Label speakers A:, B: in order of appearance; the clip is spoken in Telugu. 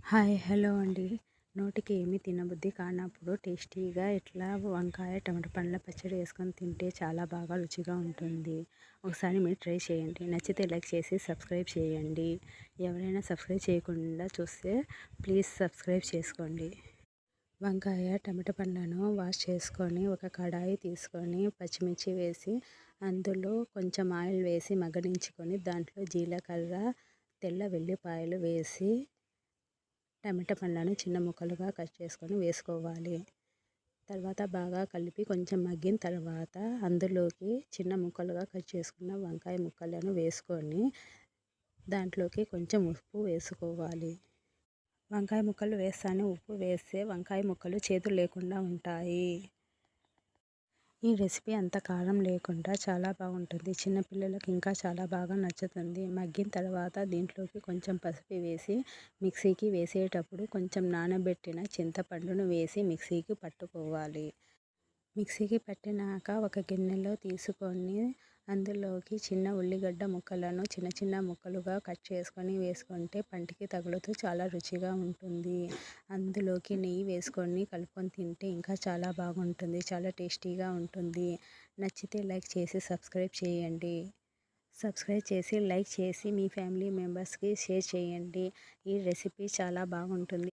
A: హాయ్ హలో అండి. నోటికి ఏమీ తినబుద్ధి కానప్పుడు టేస్టీగా ఇట్లా వంకాయ టమాటా పండ్ల పచ్చడి వేసుకొని తింటే చాలా బాగా రుచిగా ఉంటుంది. ఒకసారి మీరు ట్రై చేయండి. నచ్చితే లైక్ చేసి సబ్స్క్రైబ్ చేయండి. ఎవరైనా సబ్స్క్రైబ్ చేయకుండా చూస్తే ప్లీజ్ సబ్స్క్రైబ్ చేసుకోండి. వంకాయ టమాటా పండ్లను వాష్ చేసుకొని ఒక కడాయి తీసుకొని పచ్చిమిర్చి వేసి అందులో కొంచెం ఆయిల్ వేసి మగ్గనించుకొని దాంట్లో జీలకర్ర తెల్ల వెల్లిపాయలు వేసి టమాటా పండ్లను చిన్న ముక్కలుగా కట్ చేసుకొని వేసుకోవాలి. తర్వాత బాగా కలిపి కొంచెం మగ్గిన తర్వాత అందులోకి చిన్న ముక్కలుగా కట్ చేసుకున్న వంకాయ ముక్కలను వేసుకొని దాంట్లోకి కొంచెం ఉప్పు వేసుకోవాలి. వంకాయ ముక్కలు వేస్తానే ఉప్పు వేస్తే వంకాయ ముక్కలు చేదు లేకుండా ఉంటాయి. ఈ రెసిపీ అంత కారం లేకుండా చాలా బాగుంటుంది. చిన్నపిల్లలకు ఇంకా చాలా బాగా నచ్చుతుంది. మగ్గిన తర్వాత దీంట్లోకి కొంచెం పసుపు వేసి మిక్సీకి వేసేటప్పుడు కొంచెం నానబెట్టిన చింతపండును వేసి మిక్సీకి పట్టుకోవాలి. మిక్సీకి పట్టినాక ఒక గిన్నెలో తీసుకొని అందులోకి చిన్న ఉల్లిగడ్డ ముక్కలను చిన్న చిన్న ముక్కలుగా కట్ చేసుకొని వేసుకుంటే పంటికి తగులుతూ చాలా రుచిగా ఉంటుంది. అందులోకి నెయ్యి వేసుకొని కలుపుకొని తింటే ఇంకా చాలా బాగుంటుంది. చాలా టేస్టీగా ఉంటుంది. నచ్చితే లైక్ చేసి సబ్స్క్రైబ్ చేయండి. సబ్స్క్రైబ్ చేసి లైక్ చేసి మీ ఫ్యామిలీ మెంబర్స్కి షేర్ చేయండి. ఈ రెసిపీ చాలా బాగుంటుంది.